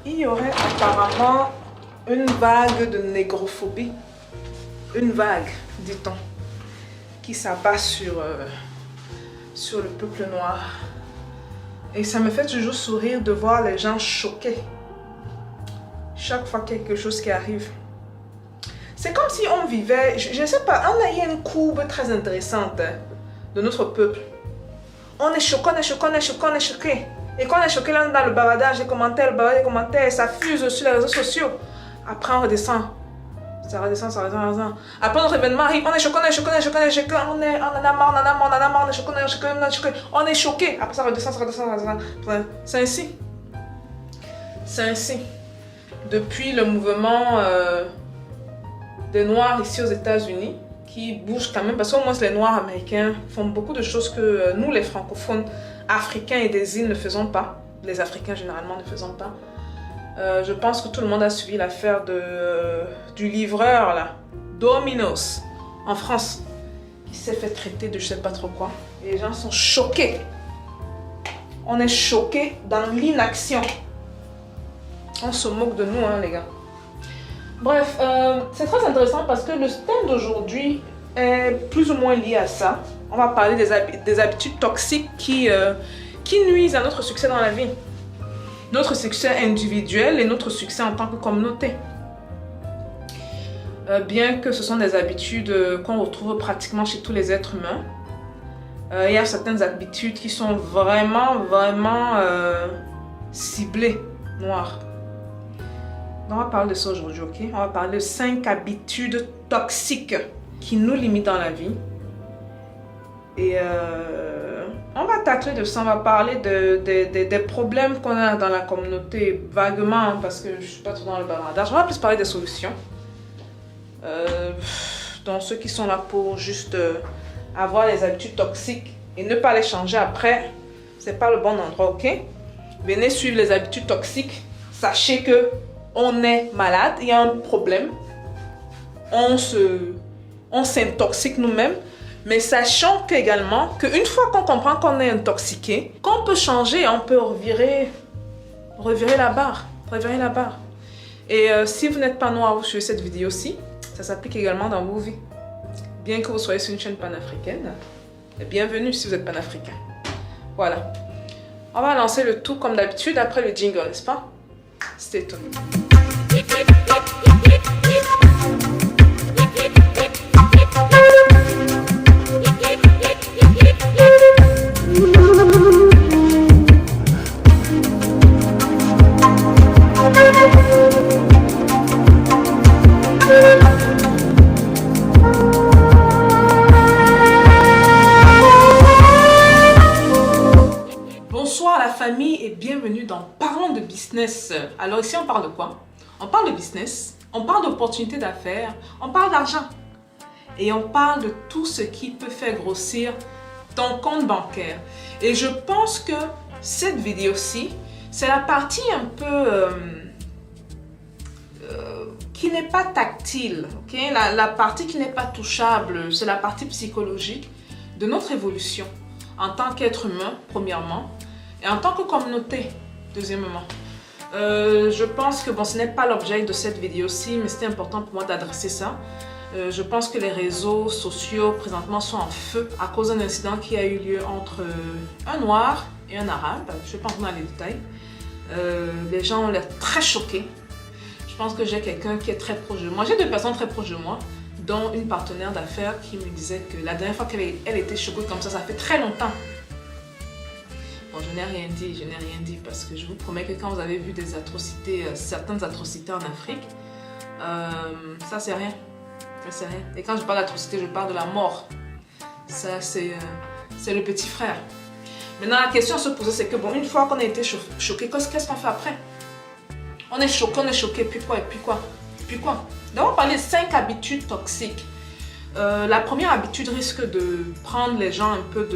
il y aurait apparemment une vague de négrophobie. Une vague, dit-on, qui s'abat sur le peuple noir. Et ça me fait toujours sourire de voir les gens choqués. Chaque fois quelque chose qui arrive. C'est comme si on vivait, je ne sais pas, il y a une courbe très intéressante de notre peuple. On est choqué, on est choqué, on est choqué, on est choqué. Et quand on est choqué, là, on est dans le bavardage, les commentaires, ça fuse sur les réseaux sociaux. Après, on redescend. Ça redescend, ça redescend, ça redescend. Après, notre événement arrive, on est choqué, on est choqué, on est choqué, on est choqué, on en a marre, on en a marre, on en a marre, on est choqué, on est choqué, on est choqué, on est choqué. Après, ça redescend, ça redescend, ça redescend. C'est ainsi. C'est ainsi. Depuis le mouvement des Noirs ici aux États-Unis, qui bouge quand même, parce qu'au moins les Noirs américains font beaucoup de choses que nous, les francophones africains et des îles, ne faisons pas. Les Africains, généralement, ne faisons pas. Je pense que tout le monde a suivi l'affaire du livreur, là, Domino's, en France, qui s'est fait traiter de je sais pas trop quoi. Et les gens sont choqués. On est choqués dans l'inaction. On se moque de nous, hein, les gars. Bref, c'est très intéressant parce que le thème d'aujourd'hui est plus ou moins lié à ça. On va parler des habitudes toxiques qui nuisent à notre succès dans la vie. Notre succès individuel et notre succès en tant que communauté. Bien que ce sont des habitudes qu'on retrouve pratiquement chez tous les êtres humains, il y a certaines habitudes qui sont vraiment ciblées, noires. On va parler de ça aujourd'hui, ok? On va parler de 5 habitudes toxiques qui nous limitent dans la vie. Et on va tacler de ça, on va parler des problèmes qu'on a dans la communauté, vaguement, hein, parce que je ne suis pas trop dans le bavardage. On va plus parler des solutions. Donc ceux qui sont là pour juste avoir les habitudes toxiques et ne pas les changer après, c'est pas le bon endroit, ok? Venez suivre les habitudes toxiques. Sachez que on est malade, il y a un problème, on s'intoxique nous-mêmes, mais sachant également qu'une fois qu'on comprend qu'on est intoxiqué, qu'on peut changer, on peut revirer la barre, Et si vous n'êtes pas noir, vous suivez cette vidéo-ci, ça s'applique également dans vos vies. Bien que vous soyez sur une chaîne panafricaine, bienvenue si vous êtes panafricain. Voilà. On va lancer le tout comme d'habitude après le jingle, n'est-ce pas? Stay tuned. Bonsoir la famille et bienvenue dans Parlons de business. Alors ici on parle de quoi? On parle de business, on parle d'opportunités d'affaires, on parle d'argent. Et on parle de tout ce qui peut faire grossir ton compte bancaire. Et je pense que cette vidéo-ci, c'est la partie un peu qui n'est pas tactile, ok? La partie qui n'est pas touchable, c'est la partie psychologique de notre évolution en tant qu'être humain, premièrement, et en tant que communauté, deuxièmement. Je pense que, bon, ce n'est pas l'objet de cette vidéo-ci, mais c'était important pour moi d'adresser ça. Je pense que les réseaux sociaux présentement sont en feu à cause d'un incident qui a eu lieu entre un noir et un arabe. Je ne vais pas entrer dans les détails. Les gens ont l'air très choqués. Je pense que j'ai quelqu'un qui est très proche de moi. J'ai 2 personnes très proches de moi, dont une partenaire d'affaires qui me disait que la dernière fois qu'elle était choquée comme ça fait très longtemps. Bon, je n'ai rien dit parce que je vous promets que quand vous avez vu des atrocités, certaines atrocités en Afrique, ça c'est rien. Ça, rien. Et quand je parle d'atrocité, je parle de la mort. Ça c'est le petit frère. Maintenant la question à se poser c'est que bon, une fois qu'on a été choqué, qu'est-ce qu'on fait après? On est choqué, puis quoi, Donc on va parler de 5 habitudes toxiques. La première habitude risque de prendre les gens un peu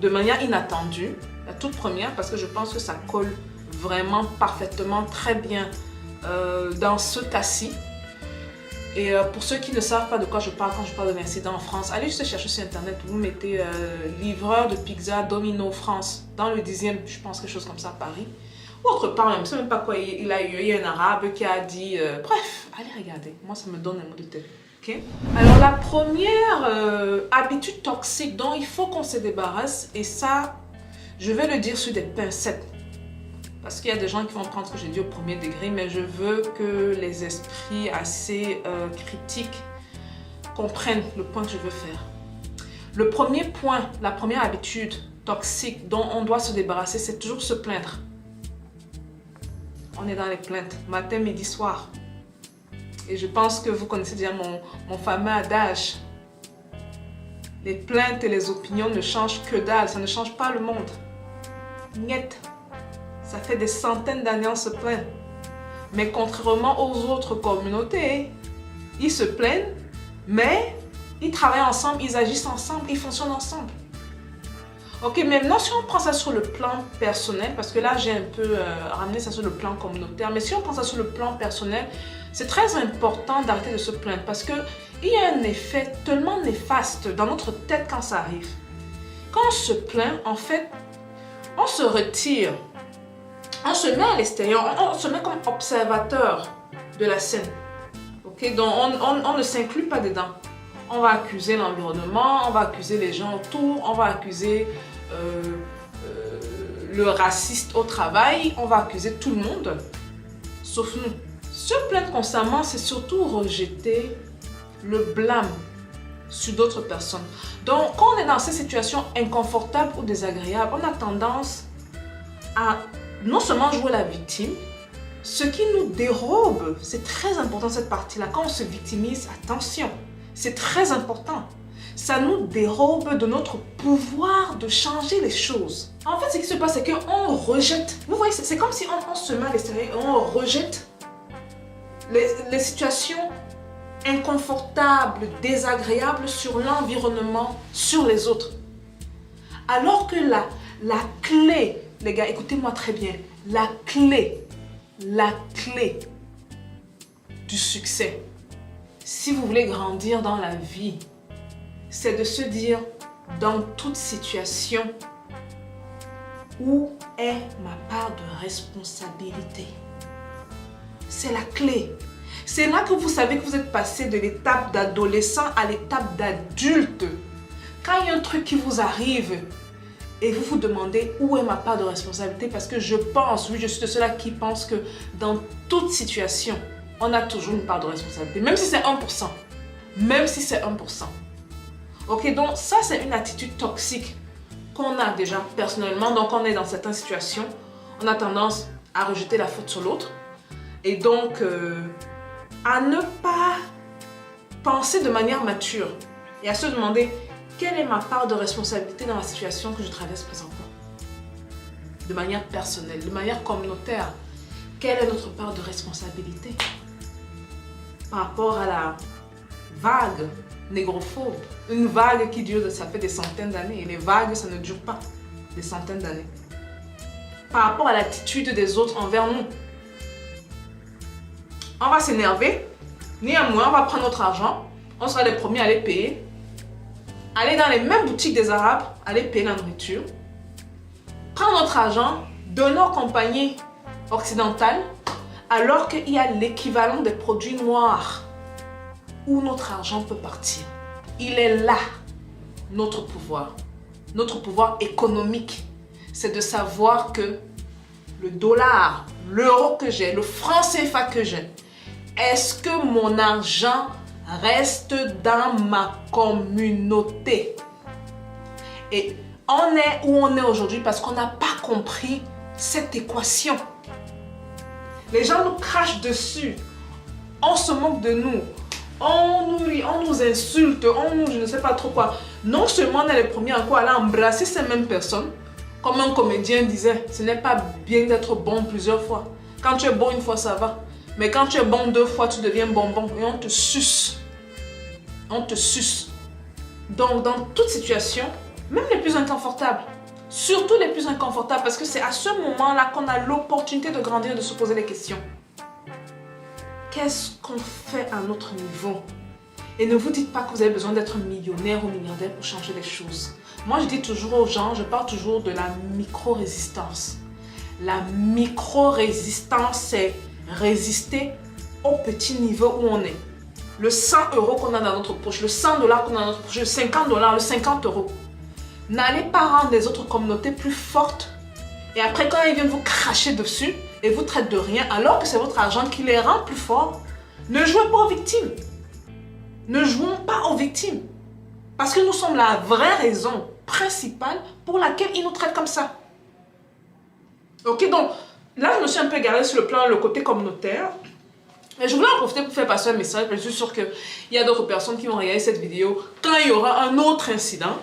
de manière inattendue. La toute première, parce que je pense que ça colle vraiment parfaitement très bien dans ce cas-ci. Et pour ceux qui ne savent pas de quoi je parle quand je parle de l'incident en France, allez juste chercher sur internet, vous mettez livreur de pizza Domino France, dans le 10e, je pense quelque chose comme ça à Paris. Autre part, je ne sais même pas quoi il a eu. Il y a un arabe qui a dit... bref, allez regarder. Moi, ça me donne un mot de tête. Okay? Alors, la première habitude toxique dont il faut qu'on se débarrasse, et ça, je vais le dire sur des pincettes. Parce qu'il y a des gens qui vont prendre ce que j'ai dit au premier degré, mais je veux que les esprits assez critiques comprennent le point que je veux faire. Le premier point, la première habitude toxique dont on doit se débarrasser, c'est toujours se plaindre. On est dans les plaintes, matin, midi, soir. Et je pense que vous connaissez déjà mon fameux adage. Les plaintes et les opinions ne changent que dalle, ça ne change pas le monde. Niet. Ça fait des centaines d'années on se plaint. Mais contrairement aux autres communautés, ils se plaignent, mais ils travaillent ensemble, ils agissent ensemble, ils fonctionnent ensemble. Ok, maintenant si on prend ça sur le plan personnel, parce que là j'ai un peu ramené ça sur le plan communautaire, mais si on prend ça sur le plan personnel, c'est très important d'arrêter de se plaindre parce qu'il y a un effet tellement néfaste dans notre tête quand ça arrive. Quand on se plaint, en fait, on se retire, on se met à l'extérieur, on se met comme observateur de la scène. Ok, donc on ne s'inclut pas dedans. On va accuser l'environnement, on va accuser les gens autour, on va accuser le raciste au travail, on va accuser tout le monde, sauf nous. Se plaindre constamment, c'est surtout rejeter le blâme sur d'autres personnes. Donc, quand on est dans ces situations inconfortables ou désagréables, on a tendance à non seulement jouer la victime, ce qui nous dérobe, c'est très important cette partie-là. Quand on se victimise, attention, c'est très important. Ça nous dérobe de notre pouvoir de changer les choses. En fait, ce qui se passe, c'est qu'on rejette. Vous voyez, c'est comme si on se met à l'extérieur et on rejette les situations inconfortables, désagréables sur l'environnement, sur les autres. Alors que la clé, les gars, écoutez-moi très bien, la clé du succès, si vous voulez grandir dans la vie, c'est de se dire dans toute situation, où est ma part de responsabilité? C'est la clé. C'est là que vous savez que vous êtes passé de l'étape d'adolescent à l'étape d'adulte. Quand il y a un truc qui vous arrive et vous vous demandez où est ma part de responsabilité, parce que je pense, oui, je suis de ceux-là qui pensent que dans toute situation, on a toujours une part de responsabilité, même si c'est 1%. Même si c'est 1%. Ok, donc ça c'est une attitude toxique qu'on a déjà personnellement. Donc on est dans certaines situations, on a tendance à rejeter la faute sur l'autre. Et donc à ne pas penser de manière mature et à se demander quelle est ma part de responsabilité dans la situation que je traverse présentement. De manière personnelle, de manière communautaire, quelle est notre part de responsabilité par rapport à la vague négrophobe, une vague qui dure, ça fait des centaines d'années, et les vagues, ça ne dure pas des centaines d'années. Par rapport à l'attitude des autres envers nous, on va s'énerver, néanmoins, on va prendre notre argent, on sera les premiers à les payer, aller dans les mêmes boutiques des Arabes, aller payer la nourriture, prendre notre argent, donner aux compagnies occidentales, alors qu'il y a l'équivalent des produits noirs où notre argent peut partir. Il est là, notre pouvoir économique. C'est de savoir que le dollar, l'euro que j'ai, le franc CFA que j'ai, est-ce que mon argent reste dans ma communauté? Et on est où on est aujourd'hui parce qu'on n'a pas compris cette équation. Les gens nous crachent dessus, on se moque de nous, on nous rit, on nous insulte, on nous je ne sais pas trop quoi. Non seulement on est les premiers à aller embrasser ces mêmes personnes, comme un comédien disait, ce n'est pas bien d'être bon plusieurs fois. Quand tu es bon une fois, ça va. Mais quand tu es bon deux fois, tu deviens bonbon et on te suce. On te suce. Donc dans toute situation, même les plus inconfortables, surtout les plus inconfortables, parce que c'est à ce moment-là qu'on a l'opportunité de grandir et de se poser des questions. Qu'est-ce qu'on fait à notre niveau? Et ne vous dites pas que vous avez besoin d'être millionnaire ou milliardaire pour changer les choses. Moi, je dis toujours aux gens, je parle toujours de la micro-résistance. La micro-résistance, c'est résister au petit niveau où on est. Le 100 € qu'on a dans notre poche, le 100 $ qu'on a dans notre poche, le 50 $, le 50 €. N'allez pas rendre les autres communautés plus fortes. Et après, quand ils viennent vous cracher dessus et vous traitent de rien, alors que c'est votre argent qui les rend plus forts, ne jouez pas aux victimes. Ne jouons pas aux victimes. Parce que nous sommes la vraie raison principale pour laquelle ils nous traitent comme ça. Ok, donc là, je me suis un peu égarée sur le côté communautaire. Mais je voulais en profiter pour faire passer un message. Je suis sûre qu'il y a d'autres personnes qui vont regarder cette vidéo quand il y aura un autre incident.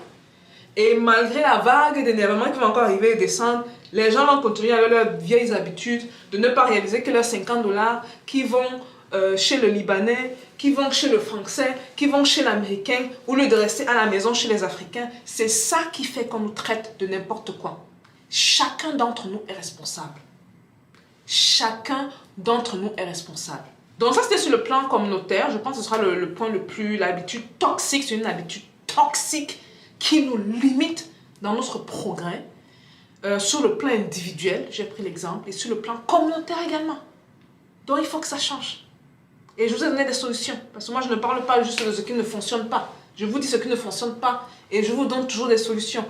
Et malgré la vague d'énervement qui va encore arriver et descendre, les gens vont continuer avec leurs vieilles habitudes de ne pas réaliser que leurs 50 $ qui vont chez le Libanais, qui vont chez le Français, qui vont chez l'Américain, au lieu de rester à la maison chez les Africains, c'est ça qui fait qu'on nous traite de n'importe quoi. Chacun d'entre nous est responsable. Chacun d'entre nous est responsable. Donc ça, c'était sur le plan communautaire. Je pense que ce sera le point le plus... L'habitude toxique, c'est une habitude toxique qui nous limite dans notre progrès. Sur le plan individuel, j'ai pris l'exemple, et sur le plan communautaire également. Donc il faut que ça change. Et je vous ai donné des solutions. Parce que moi, je ne parle pas juste de ce qui ne fonctionne pas. Je vous dis ce qui ne fonctionne pas. Et je vous donne toujours des solutions.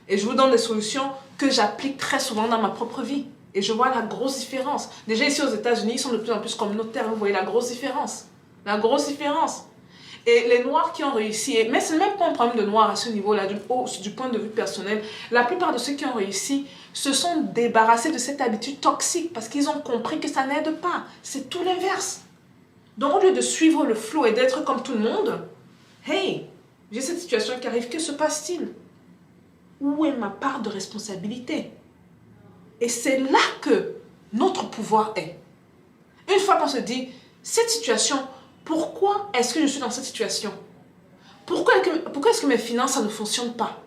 Et je vous donne des solutions que j'applique très souvent dans ma propre vie. Et je vois la grosse différence. Déjà ici aux États-Unis, ils sont de plus en plus communautaires. Vous voyez la grosse différence. La grosse différence. Et les Noirs qui ont réussi, mais ce n'est même pas un problème de Noirs à ce niveau-là, du point de vue personnel. La plupart de ceux qui ont réussi se sont débarrassés de cette habitude toxique parce qu'ils ont compris que ça n'aide pas. C'est tout l'inverse. Donc au lieu de suivre le flot et d'être comme tout le monde, hey, j'ai cette situation qui arrive, que se passe-t-il? Où est ma part de responsabilité? Et c'est là que notre pouvoir est. Une fois qu'on se dit, cette situation, pourquoi est-ce que je suis dans cette situation? Pourquoi est-ce que mes finances, ça ne fonctionne pas?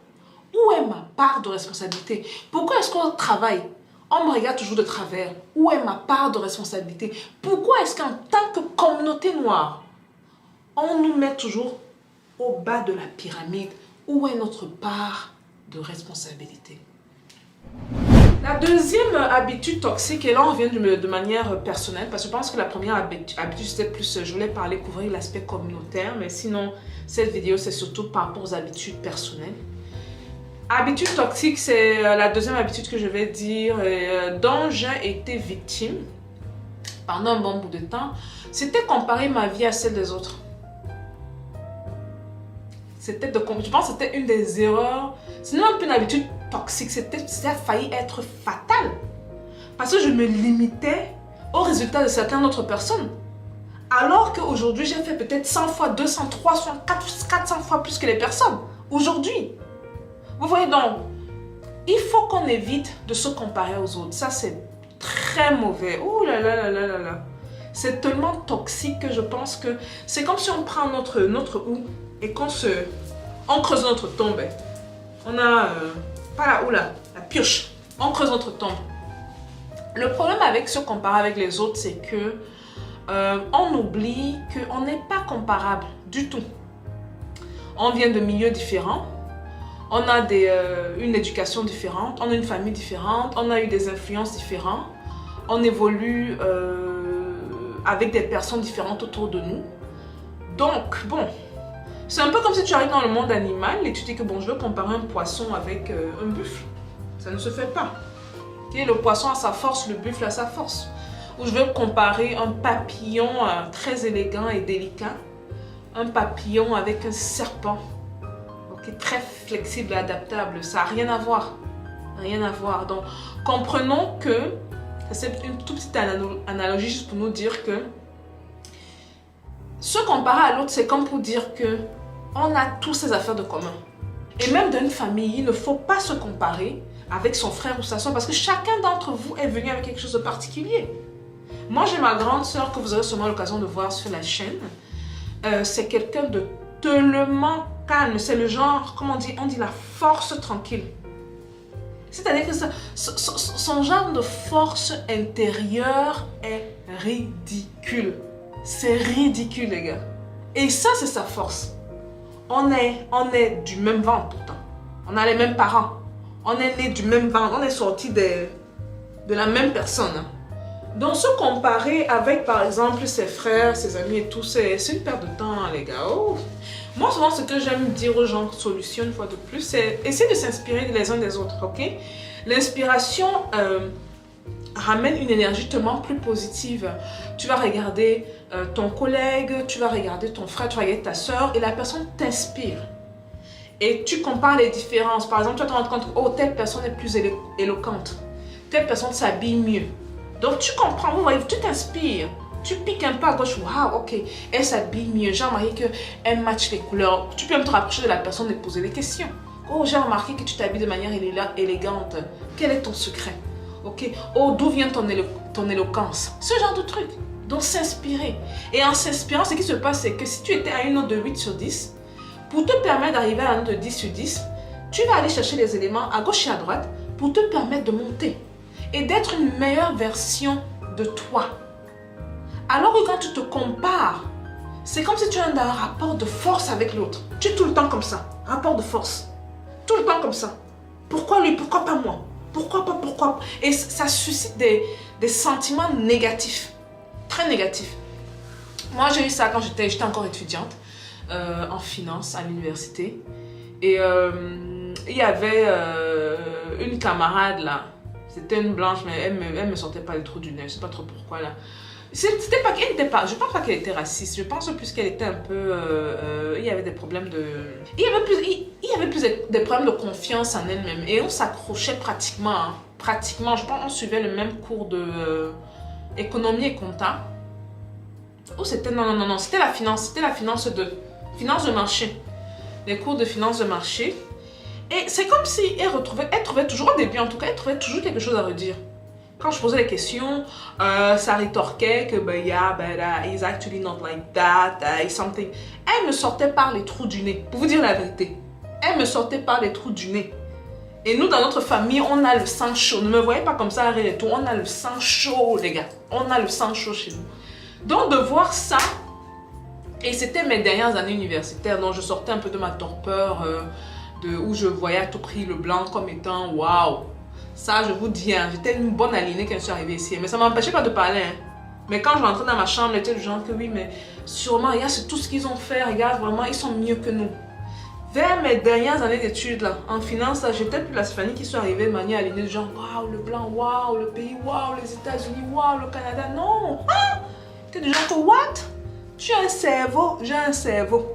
Où est ma part de responsabilité? Pourquoi est-ce qu'au travail, on me regarde toujours de travers? Où est ma part de responsabilité? Pourquoi est-ce qu'en tant que communauté noire, on nous met toujours au bas de la pyramide? Où est notre part de responsabilité? La deuxième habitude toxique, et là on revient de manière personnelle, parce que je pense que la première habitude c'était plus, je voulais couvrir l'aspect communautaire, mais sinon cette vidéo c'est surtout par rapport aux habitudes personnelles. Habitude toxique, c'est la deuxième habitude que je vais dire, dont j'ai été victime pendant un bon bout de temps. C'était comparer ma vie à celle des autres. Je pense que c'était une des erreurs, c'est même pas une habitude toxique, ça a failli être fatal. Parce que je me limitais aux résultats de certaines autres personnes. Alors qu'aujourd'hui, j'ai fait peut-être 100 fois, 200, 300, 400 fois plus que les personnes. Aujourd'hui. Vous voyez donc, il faut qu'on évite de se comparer aux autres. Ça, c'est très mauvais. Ouh là là là là là là. C'est tellement toxique que je pense que c'est comme si on prend notre houe et qu'on creuse notre tombe. On a, pas la houe là, la pioche. On creuse notre tombe. Le problème avec se comparer avec les autres, c'est que on oublie qu'on n'est pas comparable du tout. On vient de milieux différents. On a une éducation différente, on a une famille différente, on a eu des influences différentes, on évolue avec des personnes différentes autour de nous. Donc, bon, c'est un peu comme si tu arrives dans le monde animal et tu dis que bon, je veux comparer un poisson avec un buffle. Ça ne se fait pas. Okay, le poisson a sa force, le buffle a sa force. Ou je veux comparer un papillon très élégant et délicat, un papillon avec un serpent. Très flexible et adaptable, ça n'a rien à voir. Rien à voir. Donc, comprenons que, c'est une toute petite analogie juste pour nous dire que se comparer à l'autre, c'est comme pour dire que on a tous ces affaires de commun. Et même dans une famille, il ne faut pas se comparer avec son frère ou sa soeur parce que chacun d'entre vous est venu avec quelque chose de particulier. Moi, j'ai ma grande soeur que vous aurez sûrement l'occasion de voir sur la chaîne. C'est quelqu'un de tellement calme, c'est le genre, comment on dit la force tranquille. C'est-à-dire que son genre de force intérieure est ridicule. C'est ridicule, les gars. Et ça, c'est sa force. On est du même ventre pourtant. On a les mêmes parents. On est nés du même ventre. On est sortis de la même personne. Hein. Donc se comparer avec par exemple ses frères, ses amis et tout, c'est une perte de temps les gars. Oh. Moi souvent ce que j'aime dire aux gens, solution une fois de plus, c'est essayer de s'inspirer les uns des autres, ok? L'inspiration ramène une énergie tellement plus positive. Tu vas regarder ton collègue, tu vas regarder ton frère, tu vas regarder ta soeur et la personne t'inspire. Et tu compares les différences. Par exemple, tu vas te rendre compte, oh, telle personne est plus éloquente. Telle personne s'habille mieux. Donc, tu comprends, vous voyez, tu t'inspires. Tu piques un peu à gauche, waouh, ok, elle s'habille mieux. J'ai remarqué qu'elle match les couleurs. Tu peux même te rapprocher de la personne et poser des questions. Oh, j'ai remarqué que tu t'habilles de manière élégante. Quel est ton secret? Ok, oh, d'où vient ton éloquence? Ce genre de truc. Donc, s'inspirer. Et en s'inspirant, ce qui se passe, c'est que si tu étais à une note de 8 sur 10, pour te permettre d'arriver à un de 10 sur 10, tu vas aller chercher les éléments à gauche et à droite pour te permettre de monter et d'être une meilleure version de toi. Alors que quand tu te compares, c'est comme si tu as un rapport de force avec l'autre. Tu es tout le temps comme ça, rapport de force. Tout le temps comme ça. Pourquoi lui? Pourquoi pas moi? Pourquoi pas? Pourquoi? Et ça suscite des sentiments négatifs, très négatifs. Moi, j'ai eu ça quand j'étais encore étudiante. En finance à l'université et il y avait une camarade là, c'était une blanche mais elle me sortait pas les trous du nez, je sais pas trop pourquoi là. C'était pas qu'elle n'était pas, je pense pas qu'elle était raciste, je pense plus qu'elle était un peu il y avait des problèmes de il y avait plus des problèmes de confiance en elle-même et on s'accrochait pratiquement hein, pratiquement, je pense on suivait le même cours de économie et compta. Oh, c'était non, c'était la finance de marché, les cours de finance de marché. Et c'est comme si elle trouvait toujours, au début en tout cas, elle trouvait toujours quelque chose à redire. Quand je posais des questions, ça rétorquait que, yeah, but it's actually not like that, it's something. Elle me sortait par les trous du nez, pour vous dire la vérité. Elle me sortait par les trous du nez. Et nous, dans notre famille, on a le sang chaud. Ne me voyez pas comme ça, arrête et tout. On a le sang chaud, les gars. On a le sang chaud chez nous. Donc, de voir ça, et c'était mes dernières années universitaires, donc je sortais un peu de ma torpeur, où je voyais à tout prix le blanc comme étant waouh. Ça, je vous dis, hein, j'étais une bonne aliénée quand je suis arrivée ici, mais ça ne m'empêchait pas de parler. Hein. Mais quand je rentrais dans ma chambre, j'étais du genre que oui, mais sûrement, regarde, c'est tout ce qu'ils ont fait, regarde, vraiment, ils sont mieux que nous. Vers mes dernières années d'études, là, en finance, j'étais plus la Stéphanie qui sont arrivée de manière aliénée, du genre waouh, le blanc, waouh, le pays, waouh, les États-Unis, waouh, le Canada. Non! Ah! T'es du genre que what? Tu as un cerveau, j'ai un cerveau.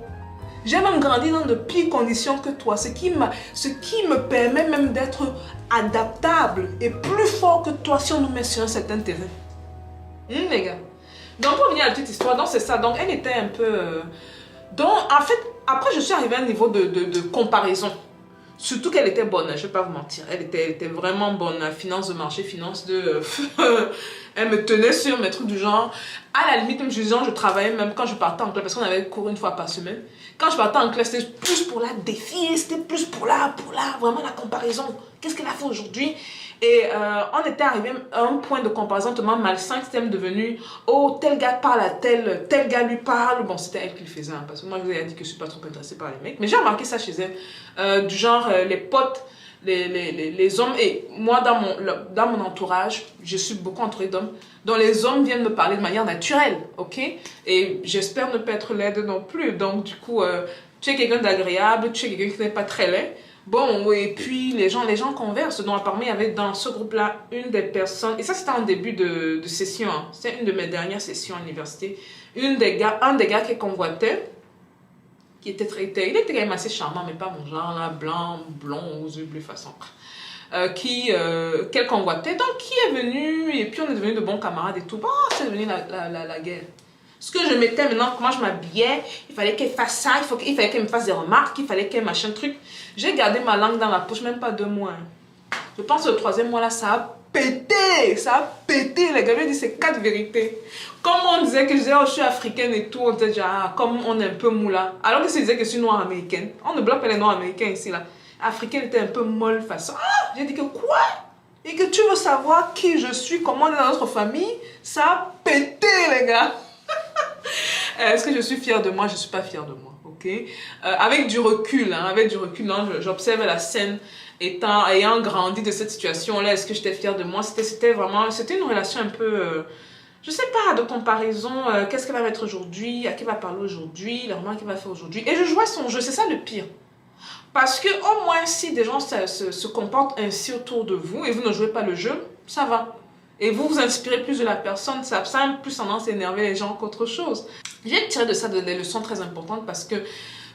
J'ai même grandi dans de pires conditions que toi, ce qui me permet même d'être adaptable et plus fort que toi si on nous met sur un certain terrain. Les gars. Donc pour revenir à la petite histoire, donc c'est ça. Donc elle était un peu... Donc en fait, après je suis arrivée à un niveau de comparaison. Surtout qu'elle était bonne, je ne vais pas vous mentir. Elle était vraiment bonne. Finance de marché, finance de... Elle me tenait sur mes trucs du genre. À la limite, même je travaillais même quand je partais en classe, parce qu'on avait cours une fois par semaine. Quand je partais en classe, c'était plus pour la défier, c'était plus pour la, vraiment la comparaison. Qu'est-ce qu'elle a fait aujourd'hui? Et on était arrivé à un point de comparaison tellement malsain que c'était même devenu, oh, tel gars parle à tel gaa lui parle. Bon, c'était elle qui le faisait, hein, parce que moi, je vous ai dit que je ne suis pas trop intéressée par les mecs. Mais j'ai remarqué ça chez elle. Du genre, les potes, les hommes, et moi, dans mon entourage, je suis beaucoup entourée d'hommes, dont les hommes viennent me parler de manière naturelle, ok? Et j'espère ne pas être laide non plus. Donc, du coup, tu es quelqu'un d'agréable, tu es quelqu'un qui n'est pas très laid. Bon, et puis les gens conversent. Donc, apparemment, il y avait dans ce groupe-là une des personnes, et ça, c'était en début de session, hein. C'était une de mes dernières sessions à l'université. Un des gars qui convoitait, il était quand même assez charmant, mais pas mon genre, là, blanc, blond, aux yeux bleus, façon. Qu'elle convoitait, donc qui est venu, et puis on est devenus de bons camarades et tout. Bon, c'est devenu la guerre. Ce que je mettais maintenant, comment je m'habillais, il fallait qu'elle fasse ça, il fallait qu'elle me fasse des remarques, il fallait qu'elle machin truc. J'ai gardé ma langue dans la poche, même pas 2 mois. Hein. Je pense que le 3e mois là, ça a pété, les gars, je dit c'est 4 vérités. Comme on disait que je disais, oh, je suis africaine et tout, on disait déjà, ah, comme on est un peu mou là. Alors que si je disais que je suis noire américaine, on ne bloque pas les noirs américains ici là. Africaine était un peu molle façon. Ah, j'ai dit que quoi? Et que tu veux savoir qui je suis, comment on est dans notre famille, ça a pété les gars. Est-ce que je suis fière de moi? Je ne suis pas fière de moi, ok? Avec du recul, hein, j'observe la scène ayant grandi de cette situation-là, est-ce que j'étais fière de moi? C'était vraiment, c'était une relation un peu, je sais pas, de comparaison. Qu'est-ce qu'elle va mettre aujourd'hui? À qui va parler aujourd'hui? Les remarques qu'elle va faire aujourd'hui? Et je jouais son jeu, c'est ça le pire. Parce que au moins, si des gens se comportent ainsi autour de vous et vous ne jouez pas le jeu, ça va. Et vous vous inspirez plus de la personne, ça a plus tendance à énerver les gens qu'autre chose. J'ai tiré de ça des leçons très importantes parce que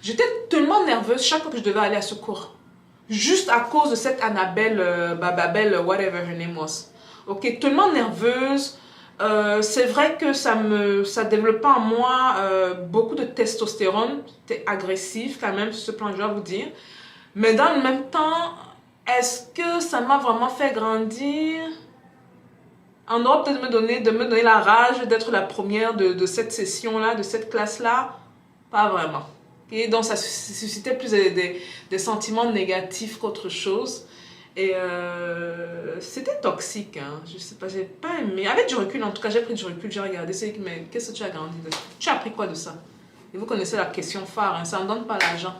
j'étais tellement nerveuse chaque fois que je devais aller à ce cours. Juste à cause de cette Annabelle, Babel, whatever her name was. Ok, tellement nerveuse. C'est vrai que ça développait en moi beaucoup de testostérone. C'était agressif quand même, sur ce plan, je dois vous dire. Mais dans le même temps, est-ce que ça m'a vraiment fait grandir? En Europe, peut-être de me donner la rage d'être la première de cette session-là, de cette classe-là. Pas vraiment. Et donc, ça suscitait plus des sentiments négatifs qu'autre chose. Et c'était toxique, hein. Je sais pas, j'ai pas aimé. Avec du recul, en tout cas, j'ai pris du recul, j'ai regardé, mais qu'est-ce que tu as grandi de ça? Tu as appris quoi de ça? Et vous connaissez la question phare, hein, ça ne donne pas l'argent.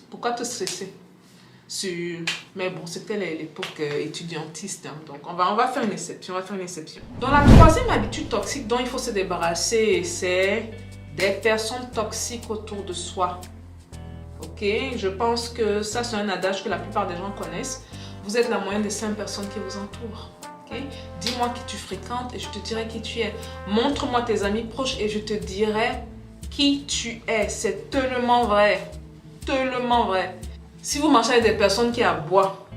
Pourquoi te stresser? Mais bon, c'était l'époque étudiantiste, hein, donc on va faire une exception, Donc la troisième habitude toxique dont il faut se débarrasser, c'est des personnes toxiques autour de soi. Ok, je pense que ça c'est un adage que la plupart des gens connaissent. Vous êtes la moyenne des 5 personnes qui vous entourent. Okay? Dis-moi qui tu fréquentes et je te dirai qui tu es. Montre-moi tes amis proches et je te dirai qui tu es. C'est tellement vrai. Tellement vrai. Si vous marchez avec des personnes qui aboient,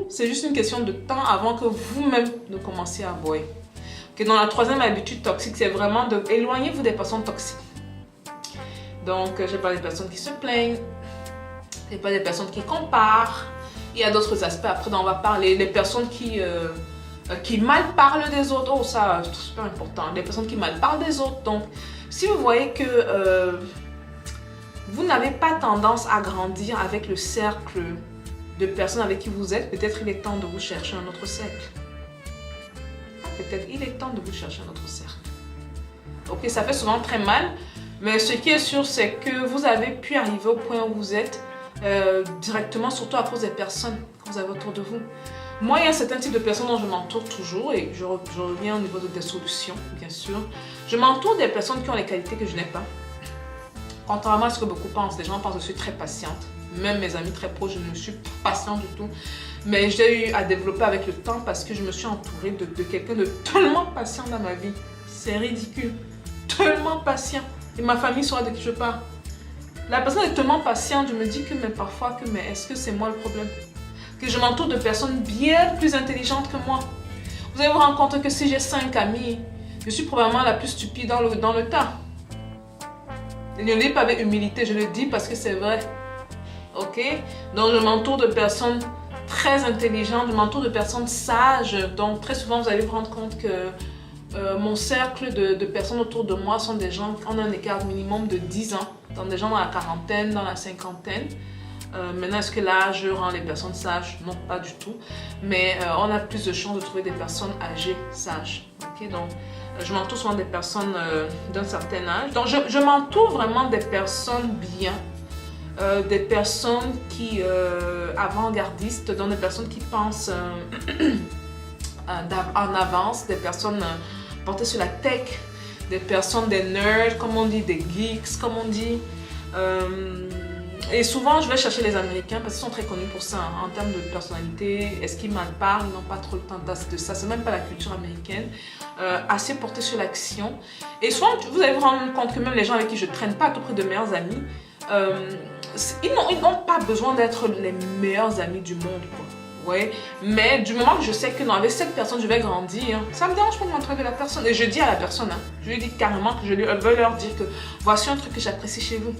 c'est juste une question de temps avant que vous-même ne commenciez à aboyer. Okay? Donc la troisième habitude toxique, c'est vraiment de éloignez-vous des personnes toxiques. Donc, je parle des personnes qui se plaignent, je parle des personnes qui comparent. Il y a d'autres aspects, après on va parler des personnes qui mal parlent des autres. Oh, ça, c'est super important. Des personnes qui mal parlent des autres. Donc, si vous voyez que vous n'avez pas tendance à grandir avec le cercle de personnes avec qui vous êtes, peut-être il est temps de vous chercher un autre cercle. Peut-être il est temps de vous chercher un autre cercle. Ok, ça fait souvent très mal. Mais ce qui est sûr, c'est que vous avez pu arriver au point où vous êtes directement, surtout à cause des personnes que vous avez autour de vous. Moi, il y a un certain type de personnes dont je m'entoure toujours et je reviens au niveau des solutions, bien sûr. Je m'entoure des personnes qui ont les qualités que je n'ai pas. Contrairement à ce que beaucoup pensent, les gens pensent que je suis très patiente. Même mes amis très proches, je ne suis pas patiente du tout. Mais j'ai eu à développer avec le temps parce que je me suis entourée de quelqu'un de tellement patient dans ma vie. C'est ridicule. Tellement patient. Et ma famille saura de qui je parle. La personne est tellement patiente, je me dis que parfois, est-ce que c'est moi le problème? Que je m'entoure de personnes bien plus intelligentes que moi. Vous allez vous rendre compte que si j'ai 5 amis, je suis probablement la plus stupide dans le tas. Je ne le dis pas avec humilité, je le dis parce que c'est vrai. Ok? Donc je m'entoure de personnes très intelligentes, je m'entoure de personnes sages. Donc très souvent, vous allez vous rendre compte que mon cercle de personnes autour de moi sont des gens qui ont un écart minimum de 10 ans. Donc des gens dans la quarantaine, dans la cinquantaine. Maintenant, est-ce que l'âge rend les personnes sages? Non, pas du tout. Mais on a plus de chances de trouver des personnes âgées, sages. Okay? Donc, je m'entoure souvent des personnes d'un certain âge. Donc, je m'entoure vraiment des personnes bien. Des personnes qui avant-gardistes, donc des personnes qui pensent en avance, des personnes portées sur la tech, des personnes, des nerds, comme on dit, des geeks, comme on dit. Et souvent, je vais chercher les Américains parce qu'ils sont très connus pour ça, hein, en termes de personnalité. Est-ce qu'ils mal parlent? Ils n'ont pas trop le temps de ça. C'est même pas la culture américaine. Assez portée sur l'action. Et souvent, vous allez vous rendre compte que même les gens avec qui je traîne pas à tout près de meilleurs amis, ils n'ont pas besoin d'être les meilleurs amis du monde, quoi. Ouais, mais du moment que je sais que non, avec cette personne je vais grandir, ça me dérange pas de m'entourer de la personne. Et je dis à la personne, hein, je lui dis carrément que je veux leur dire que voici un truc que j'apprécie chez vous.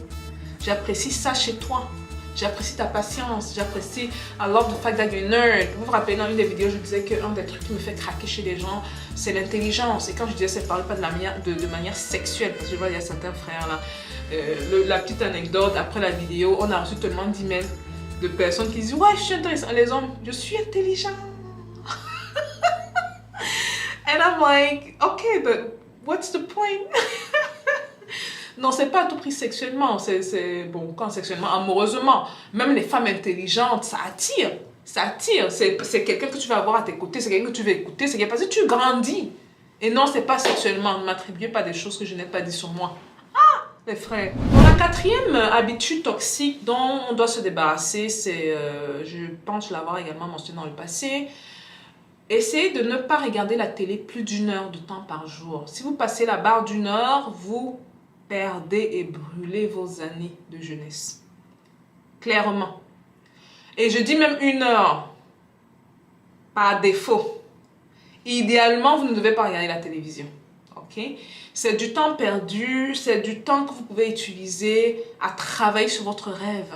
J'apprécie ça chez toi. J'apprécie ta patience. J'apprécie I love the fact that you're a nerd. Vous vous rappelez dans une des vidéos, je disais qu'un des trucs qui me fait craquer chez les gens, c'est l'intelligence. Et quand je disais ça, ne parle pas de manière sexuelle. Parce que je vois, il y a certains frères là. La petite anecdote, après la vidéo, on a reçu tellement d'emails de personnes qui disent ouais, je suis intéressant. Les hommes, je suis intelligent. And I'm like, okay, but what's the point? Non, c'est pas à tout prix sexuellement. C'est bon, quand sexuellement, amoureusement. Même les femmes intelligentes, ça attire. Ça attire. C'est quelqu'un que tu vas avoir à tes côtés. C'est quelqu'un que tu vas écouter. C'est quelqu'un parce que tu grandis. Et non, c'est pas sexuellement. Ne m'attribuez pas des choses que je n'ai pas dit sur moi. Les frères. Bon, la quatrième habitude toxique dont on doit se débarrasser, c'est, je pense l'avoir également mentionné dans le passé, essayez de ne pas regarder la télé plus d'1 heure de temps par jour. Si vous passez la barre d'1 heure, vous perdez et brûlez vos années de jeunesse. Clairement. Et je dis même 1 heure, par défaut. Idéalement, vous ne devez pas regarder la télévision. Ok? C'est du temps perdu, c'est du temps que vous pouvez utiliser à travailler sur votre rêve.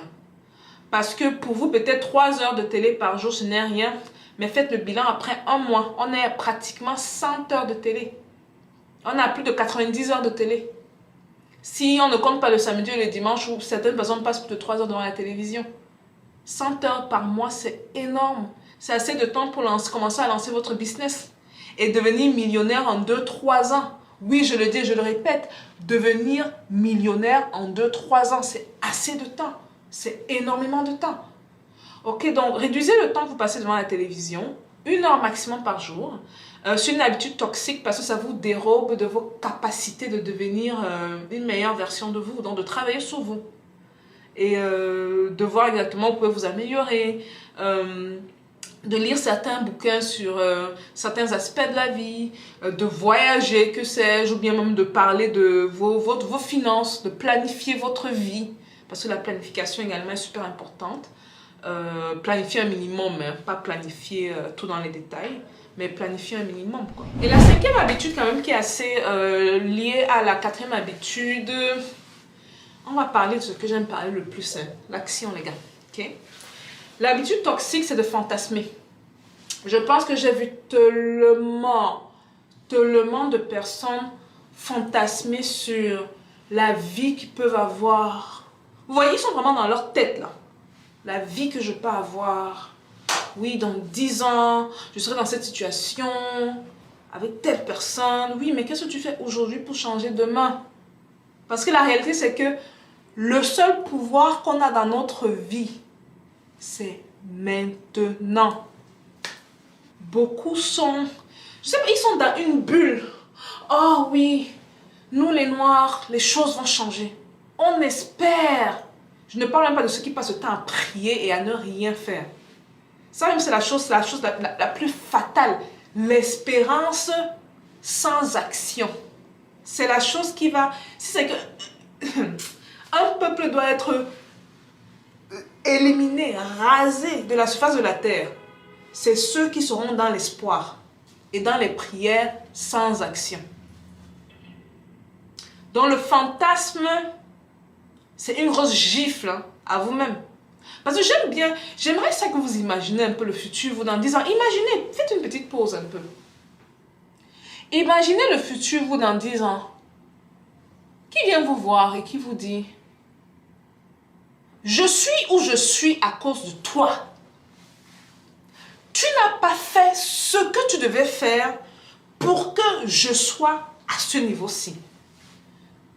Parce que pour vous, peut-être 3 heures de télé par jour, ce n'est rien. Mais faites le bilan après 1 mois. On est à pratiquement 100 heures de télé. On a plus de 90 heures de télé. Si on ne compte pas le samedi et le dimanche où certaines personnes passent plus de 3 heures devant la télévision. 100 heures par mois, c'est énorme. C'est assez de temps pour commencer à lancer votre business. Et devenir millionnaire en 2-3 ans. Oui, je le dis et je le répète, devenir millionnaire en 2-3 ans, c'est assez de temps. C'est énormément de temps. Ok, donc réduisez le temps que vous passez devant la télévision, 1 heure maximum par jour. C'est une habitude toxique parce que ça vous dérobe de vos capacités de devenir une meilleure version de vous, donc de travailler sur vous. Et de voir exactement où vous pouvez vous améliorer. De lire certains bouquins sur certains aspects de la vie, de voyager, que sais-je, ou bien même de parler de vos finances, de planifier votre vie, parce que la planification également est super importante. Planifier un minimum, hein, pas planifier tout dans les détails, mais planifier un minimum, quoi. Et la 5e habitude quand même qui est assez liée à la 4e habitude, on va parler de ce que j'aime parler le plus, hein, l'action, les gars, ok? L'habitude toxique, c'est de fantasmer. Je pense que j'ai vu tellement de personnes fantasmer sur la vie qu'ils peuvent avoir. Vous voyez, ils sont vraiment dans leur tête, là. La vie que je peux avoir. Oui, dans 10 ans, je serai dans cette situation, avec telle personne. Oui, mais qu'est-ce que tu fais aujourd'hui pour changer demain? Parce que la réalité, c'est que le seul pouvoir qu'on a dans notre vie, c'est maintenant. Beaucoup sont, je sais pas, ils sont dans une bulle. Oh oui, nous les Noirs, les choses vont changer. On espère. Je ne parle même pas de ceux qui passent le temps à prier et à ne rien faire. Ça même c'est la chose la plus fatale. L'espérance sans action. C'est la chose qui va... C'est que un peuple doit être éliminé, rasé de la surface de la terre. C'est ceux qui seront dans l'espoir et dans les prières sans action. Donc le fantasme, c'est une grosse gifle hein, à vous-même. Parce que j'aimerais ça que vous imaginez un peu le futur, vous dans 10 ans. Imaginez, faites une petite pause un peu. Imaginez le futur, vous dans 10 ans. Qui vient vous voir et qui vous dit « Je suis où je suis à cause de toi. Tu n'as pas fait ce que tu devais faire pour que je sois à ce niveau-ci.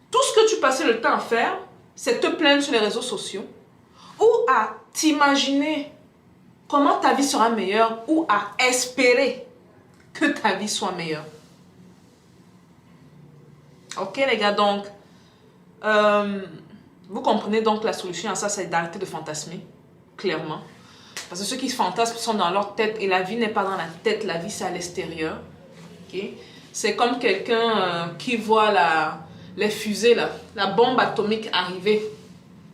Tout ce que tu passais le temps à faire, c'est te plaindre sur les réseaux sociaux ou à t'imaginer comment ta vie sera meilleure ou à espérer que ta vie soit meilleure. » Ok les gars, donc, vous comprenez donc la solution à ça, c'est d'arrêter de fantasmer, clairement. Parce que ceux qui fantasment sont dans leur tête et la vie n'est pas dans la tête, la vie c'est à l'extérieur. Okay? C'est comme quelqu'un qui voit les fusées, là, la bombe atomique arriver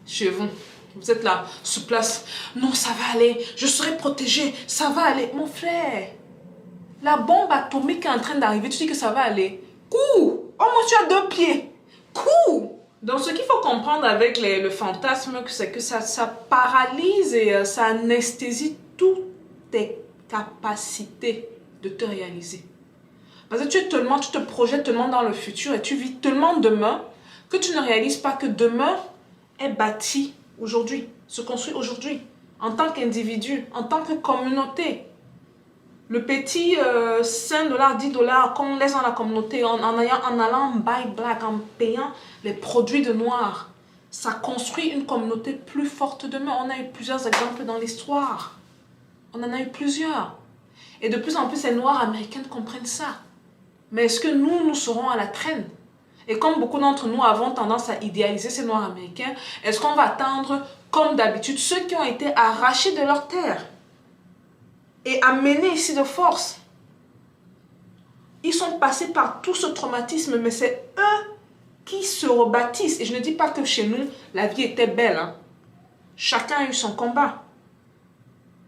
chez vous. Vous êtes là, sur place. Non, ça va aller, je serai protégé, ça va aller. Mon frère, la bombe atomique est en train d'arriver, tu dis que ça va aller. Cours! Oh moi tu as 2 pieds. Cours! Donc ce qu'il faut comprendre avec le fantasme, c'est que ça paralyse et ça anesthésie toutes tes capacités de te réaliser. Parce que tu te projettes tellement dans le futur et tu vis tellement demain que tu ne réalises pas que demain est bâti aujourd'hui, se construit aujourd'hui, en tant qu'individu, en tant que communauté. le petit 5 $, 10 $ qu'on laisse dans la communauté en allant buy black, en payant les produits de noirs. Ça construit une communauté plus forte demain. On a eu plusieurs exemples dans l'histoire. On en a eu plusieurs. Et de plus en plus, les Noirs américains comprennent ça. Mais est-ce que nous serons à la traîne? Et comme beaucoup d'entre nous avons tendance à idéaliser ces Noirs américains, est-ce qu'on va attendre, comme d'habitude, ceux qui ont été arrachés de leur terre et amenés ici de force? Ils sont passés par tout ce traumatisme, mais c'est eux qui se rebâtissent. Et je ne dis pas que chez nous, la vie était belle. Hein. Chacun a eu son combat.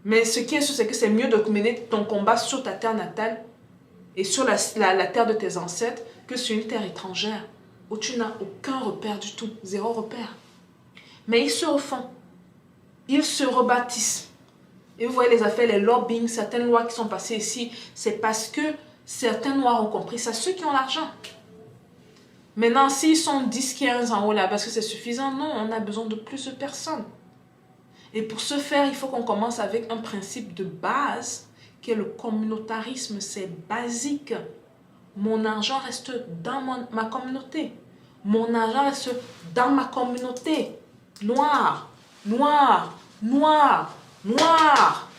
Mais ce qui est sûr, c'est que c'est mieux de mener ton combat sur ta terre natale et sur la terre de tes ancêtres que sur une terre étrangère où tu n'as aucun repère du tout, zéro repère. Mais ils se refont, ils se rebâtissent. Et vous voyez les affaires, les lobbying, certaines lois qui sont passées ici, c'est parce que certains Noirs ont compris ça, ceux qui ont l'argent. Maintenant, s'ils sont 10, 15 en haut là, parce que c'est suffisant, non, on a besoin de plus de personnes. Et pour ce faire, il faut qu'on commence avec un principe de base qui est le communautarisme, c'est basique. Mon argent reste dans ma communauté. Mon argent reste dans ma communauté. Noir, noir, noir, noir.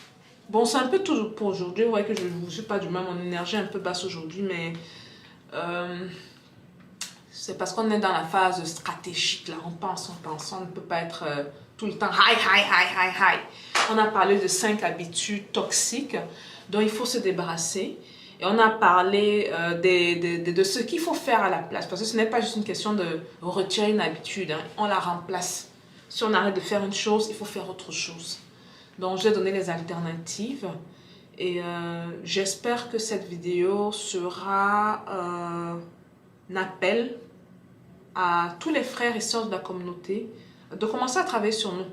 Bon, c'est un peu tout pour aujourd'hui. Vous voyez que je ne suis pas du mal, mon énergie est un peu basse aujourd'hui, mais c'est parce qu'on est dans la phase stratégique. Là, on pense, on ne peut pas être tout le temps high, high, high, high, high. On a parlé de 5 habitudes toxiques dont il faut se débarrasser. Et on a parlé de ce qu'il faut faire à la place. Parce que ce n'est pas juste une question de retirer une habitude. Hein. On la remplace. Si on arrête de faire une chose, il faut faire autre chose. Donc, j'ai donné les alternatives. Et j'espère que cette vidéo sera un appel à tous les frères et sœurs de la communauté de commencer à travailler sur nous.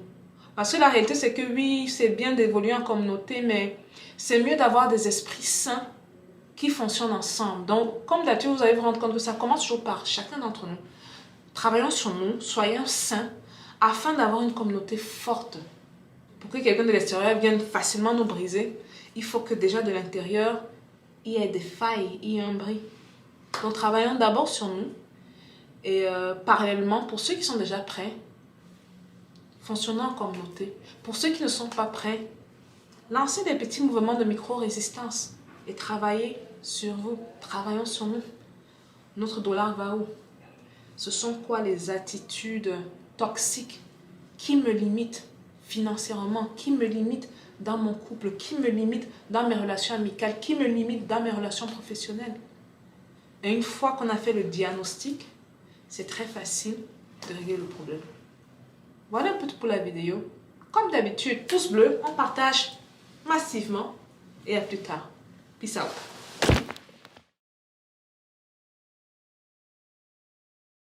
Parce que la réalité, c'est que oui, c'est bien d'évoluer en communauté, mais c'est mieux d'avoir des esprits sains qui fonctionnent ensemble. Donc, comme d'habitude, vous allez vous rendre compte que ça commence toujours par chacun d'entre nous. Travaillons sur nous, soyons sains, afin d'avoir une communauté forte. Pour que quelqu'un de l'extérieur vienne facilement nous briser, il faut que déjà de l'intérieur, il y ait des failles, il y ait un bris. Donc, travaillons d'abord sur nous. Et parallèlement, pour ceux qui sont déjà prêts, fonctionnons en communauté. Pour ceux qui ne sont pas prêts, lancez des petits mouvements de micro-résistance et travaillez sur vous. Travaillons sur nous. Notre dollar va où? Ce sont quoi les attitudes toxiques qui me limitent financièrement, qui me limitent dans mon couple, qui me limitent dans mes relations amicales, qui me limitent dans mes relations professionnelles? Et une fois qu'on a fait le diagnostic, c'est très facile de régler le problème. Voilà un peu tout pour la vidéo. Comme d'habitude, pouce bleu, on partage massivement et à plus tard. Peace out.